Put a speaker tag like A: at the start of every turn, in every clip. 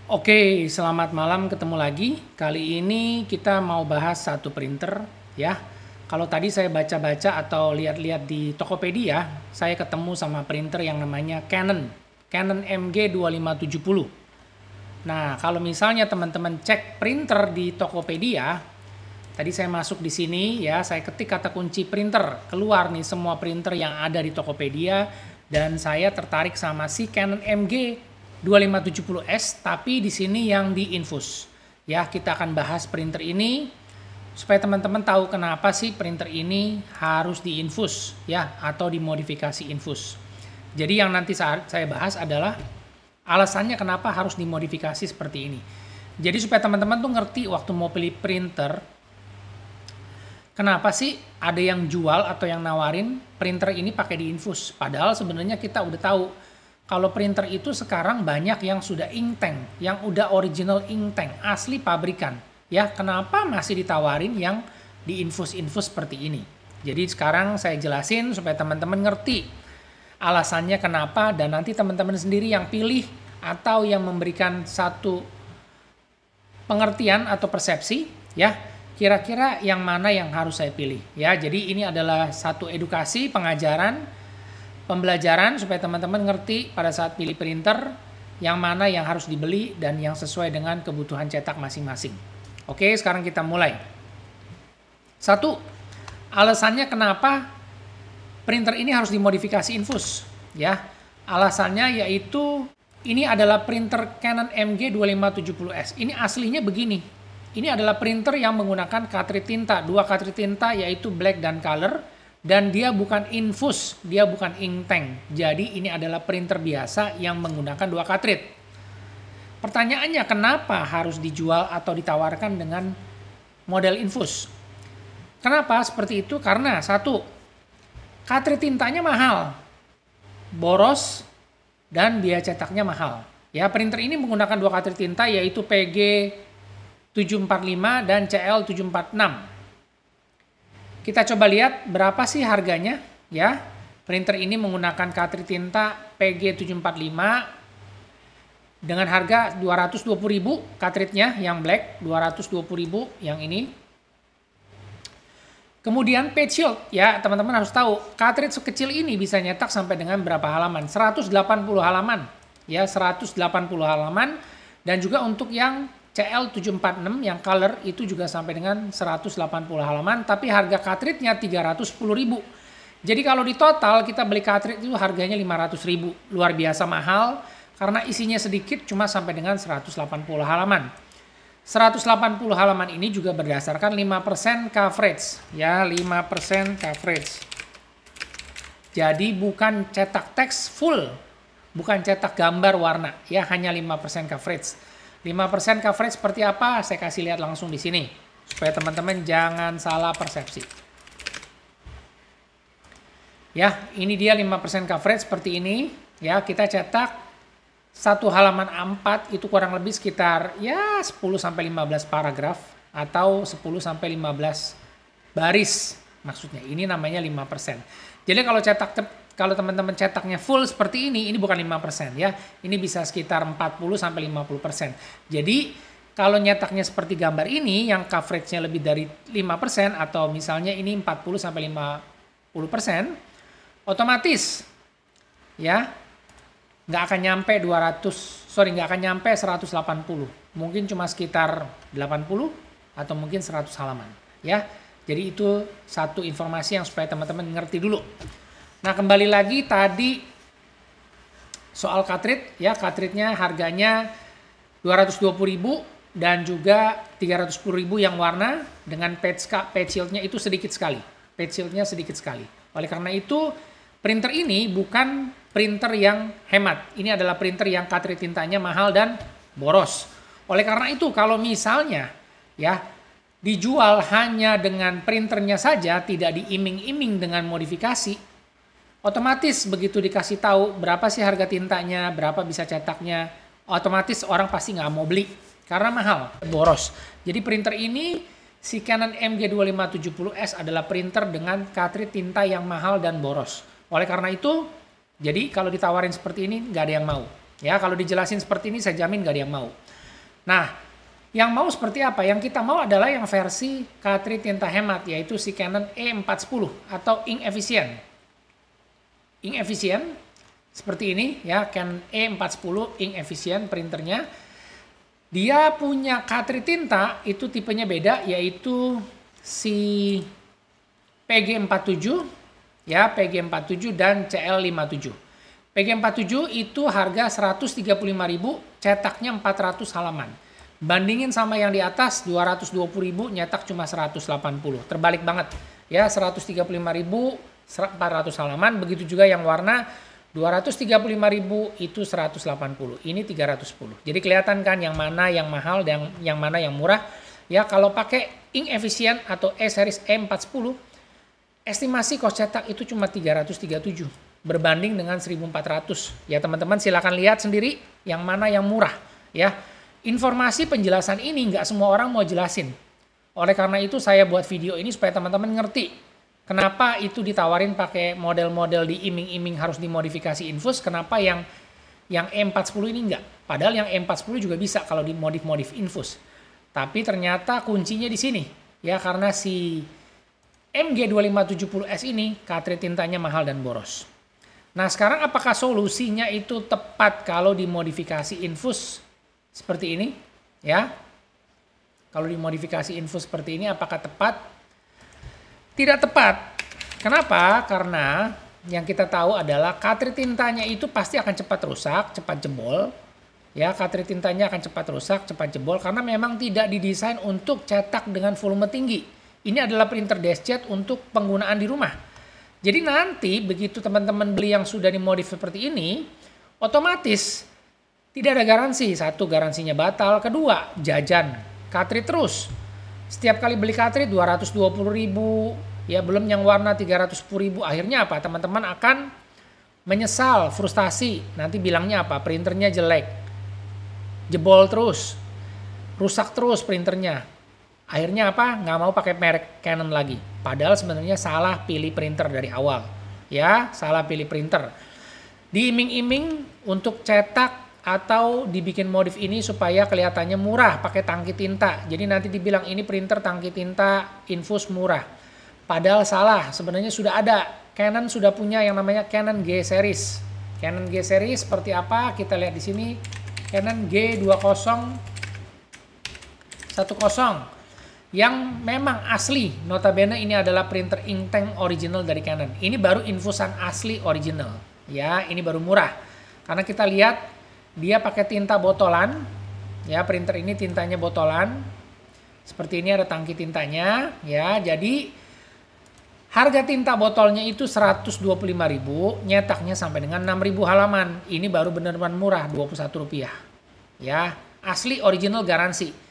A: Oke, selamat malam, ketemu lagi. Kali ini kita mau bahas satu printer ya. Kalau tadi saya baca-baca atau lihat-lihat di Tokopedia, saya ketemu sama printer yang namanya Canon MG2570. Nah, kalau misalnya teman-teman cek printer di Tokopedia, tadi saya masuk di sini ya, saya ketik kata kunci printer, keluar nih semua printer yang ada di Tokopedia dan saya tertarik sama si Canon MG 2570S, tapi di sini yang di infus. Ya, kita akan bahas printer ini supaya teman-teman tahu kenapa sih printer ini harus diinfus ya atau dimodifikasi infus. Jadi yang nanti saat saya bahas adalah alasannya kenapa harus dimodifikasi seperti ini. Jadi supaya teman-teman tuh ngerti waktu mau pilih printer, kenapa sih ada yang jual atau yang nawarin printer ini pakai diinfus. Padahal sebenarnya kita udah tahu kalau printer itu sekarang banyak yang sudah inktank, yang udah original inktank, asli pabrikan. Ya, kenapa masih ditawarin yang diinfus-infus seperti ini? Jadi sekarang saya jelasin supaya teman-teman ngerti alasannya kenapa dan nanti teman-teman sendiri yang pilih atau yang memberikan satu pengertian atau persepsi, ya, kira-kira yang mana yang harus saya pilih. Ya, jadi ini adalah satu edukasi, pengajaran, pembelajaran supaya teman-teman ngerti pada saat pilih printer yang mana yang harus dibeli dan yang sesuai dengan kebutuhan cetak masing-masing. Oke, sekarang kita mulai. Satu, alasannya kenapa printer ini harus dimodifikasi infus. Ya, alasannya yaitu ini adalah printer Canon MG2570S. Ini aslinya begini. Ini adalah printer yang menggunakan cartridge tinta, dua cartridge tinta yaitu black dan color. Dan dia bukan infus, dia bukan inktank. Jadi ini adalah printer biasa yang menggunakan dua cartridge. Pertanyaannya kenapa harus dijual atau ditawarkan dengan model infus? Kenapa seperti itu? Karena satu, cartridge tintanya mahal, boros, dan biaya cetaknya mahal. Ya, printer ini menggunakan dua cartridge tinta yaitu PG745 dan CL746. Kita coba lihat berapa sih harganya ya. Printer ini menggunakan cartridge tinta PG745 dengan harga 220.000 cartridge-nya yang black, 220.000 yang ini. Kemudian page shield ya, teman-teman harus tahu cartridge sekecil ini bisa nyetak sampai dengan berapa halaman? 180 halaman. Ya, 180 halaman dan juga untuk yang CL746 yang color itu juga sampai dengan 180 halaman, tapi harga cartridge-nya 310.000. Jadi kalau di total kita beli cartridge itu harganya 500.000. Luar biasa mahal karena isinya sedikit, cuma sampai dengan 180 halaman. 180 halaman ini juga berdasarkan 5% coverage. Ya, 5% coverage. Jadi bukan cetak teks full, bukan cetak gambar warna, ya hanya 5% coverage. 5% coverage seperti apa? Saya kasih lihat langsung di sini. Supaya teman-teman jangan salah persepsi. Ya, ini dia 5% coverage seperti ini. Ya, kita cetak satu halaman A4 itu kurang lebih sekitar ya 10-15 paragraf. Atau 10-15 baris. Maksudnya ini namanya 5%. Jadi kalau teman-teman cetaknya full seperti ini bukan 5% ya. Ini bisa sekitar 40-50%. Jadi kalau nyetaknya seperti gambar ini yang coveragenya lebih dari 5% atau misalnya ini 40-50%, otomatis ya nggak akan nyampe 180. Mungkin cuma sekitar 80 atau mungkin 100 halaman ya. Jadi itu satu informasi yang supaya teman-teman ngerti dulu. Nah, kembali lagi tadi soal cartridge ya, cartridge-nya harganya 220.000 dan juga 310.000 yang warna dengan page shield-nya itu sedikit sekali. Page shield-nya sedikit sekali. Oleh karena itu, printer ini bukan printer yang hemat. Ini adalah printer yang cartridge tintanya mahal dan boros. Oleh karena itu, kalau misalnya ya dijual hanya dengan printernya saja, tidak diiming-iming dengan modifikasi, otomatis begitu dikasih tahu berapa sih harga tintanya, berapa bisa cetaknya, otomatis orang pasti nggak mau beli karena mahal, boros. Jadi printer ini, si Canon MG2570S adalah printer dengan cartridge tinta yang mahal dan boros. Oleh karena itu, jadi kalau ditawarin seperti ini nggak ada yang mau. Ya, kalau dijelasin seperti ini saya jamin nggak ada yang mau. Nah, yang mau seperti apa? Yang kita mau adalah yang versi cartridge tinta hemat, yaitu si Canon E410 atau ink efficient. Ink efficient seperti ini ya, Canon E410 ink efficient printernya. Dia punya cartridge tinta itu tipenya beda, yaitu si PG47 ya, PG47 dan CL57. PG47 itu harga 135.000, cetaknya 400 halaman. Bandingin sama yang di atas 220.000, nyetak cuma 180. Terbalik banget ya, 135.000 400 halaman. Begitu juga yang warna 235.000 itu 180. Ini 310. Jadi kelihatan kan yang mana yang mahal dan yang mana yang murah. Ya, kalau pakai ink efficient atau E-series E410, estimasi kos cetak itu cuma 337 berbanding dengan 1.400. Ya teman-teman silakan lihat sendiri yang mana yang murah ya. Informasi penjelasan ini nggak semua orang mau jelasin. Oleh karena itu saya buat video ini supaya teman-teman ngerti kenapa itu ditawarin pakai model-model di iming-iming harus dimodifikasi infus, kenapa yang E410 ini enggak. Padahal yang E410 juga bisa kalau dimodif-modif infus. Tapi ternyata kuncinya di sini ya, karena si MG2570S ini cartridge tintanya mahal dan boros. Nah sekarang apakah solusinya itu tepat kalau dimodifikasi infus seperti ini ya? Kalau dimodifikasi infus seperti ini apakah tepat? Tidak tepat. Kenapa? Karena yang kita tahu adalah cartridge tintanya itu pasti akan cepat rusak, cepat jebol. Ya, cartridge tintanya akan cepat rusak, cepat jebol karena memang tidak didesain untuk cetak dengan volume tinggi. Ini adalah printer deskjet untuk penggunaan di rumah. Jadi nanti begitu teman-teman beli yang sudah dimodif seperti ini, otomatis tidak ada garansi. Satu, garansinya batal. Kedua, jajan cartridge terus. Setiap kali beli cartridge 220.000, ya belum yang warna 310.000. Akhirnya apa? Teman-teman akan menyesal, frustasi. Nanti bilangnya apa? Printernya jelek, jebol terus, rusak terus printernya. Akhirnya apa? Nggak mau pakai merek Canon lagi. Padahal sebenarnya salah pilih printer dari awal. Ya, salah pilih printer. Diiming-iming untuk cetak atau dibikin modif ini supaya kelihatannya murah pakai tangki tinta. Jadi nanti dibilang ini printer tangki tinta infus murah. Padahal salah. Sebenarnya sudah ada. Canon sudah punya yang namanya Canon G series. Canon G series seperti apa? Kita lihat di sini. Canon G2010 yang memang asli, notabene ini adalah printer ink tank original dari Canon. Ini baru infusan asli original, ya. Ini baru murah, karena kita lihat dia pakai tinta botolan, ya. Printer ini tintanya botolan, seperti ini ada tangki tintanya, ya. Jadi harga tinta botolnya itu 125.000, nyetaknya sampai dengan 6.000 halaman. Ini baru benar-benar murah, Rp21, ya. Asli original garansi.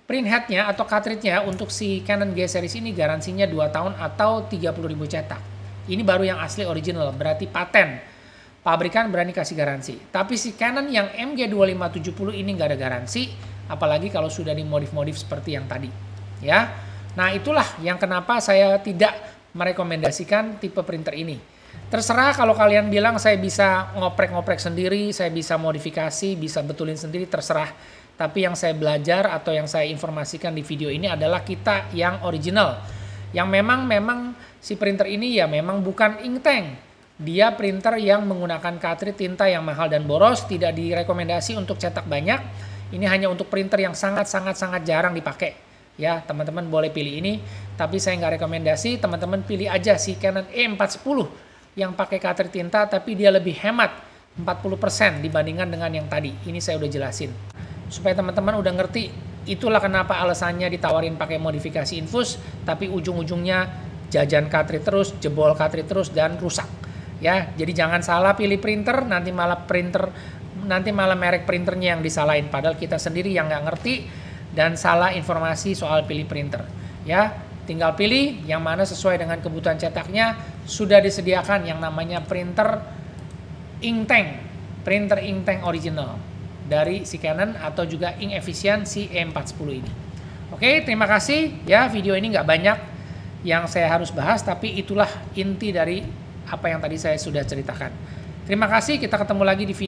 A: Print headnya atau cartridge-nya untuk si Canon G series ini garansinya 2 tahun atau 30.000 cetak. Ini baru yang asli original, berarti paten. Pabrikan berani kasih garansi. Tapi si Canon yang MG2570 ini nggak ada garansi, apalagi kalau sudah dimodif-modif seperti yang tadi. Ya, nah itulah yang kenapa saya tidak merekomendasikan tipe printer ini. Terserah kalau kalian bilang saya bisa ngoprek-ngoprek sendiri, saya bisa modifikasi, bisa betulin sendiri, terserah. Tapi yang saya belajar atau yang saya informasikan di video ini adalah kita yang original. Yang memang si printer ini ya memang bukan ink tank. Dia printer yang menggunakan cartridge tinta yang mahal dan boros, tidak direkomendasi untuk cetak banyak. Ini hanya untuk printer yang sangat jarang dipakai. Ya, teman-teman boleh pilih ini, tapi saya nggak rekomendasi. Teman-teman pilih aja si Canon E410 yang pakai cartridge tinta, tapi dia lebih hemat 40% dibandingkan dengan yang tadi. Ini saya udah jelasin. Supaya teman-teman udah ngerti, itulah kenapa alasannya ditawarin pakai modifikasi infus, tapi ujung-ujungnya jajan cartridge terus, jebol cartridge terus, dan rusak. Ya, jadi jangan salah pilih printer, nanti malah merek printernya yang disalahin, padahal kita sendiri yang nggak ngerti dan salah informasi soal pilih printer. Ya, tinggal pilih yang mana sesuai dengan kebutuhan cetaknya. Sudah disediakan yang namanya printer ink tank original dari si Canon atau juga ink efficient si E410 ini. Oke, terima kasih ya. Video ini nggak banyak yang saya harus bahas, tapi itulah inti dari apa yang tadi saya sudah ceritakan. Terima kasih, kita ketemu lagi di video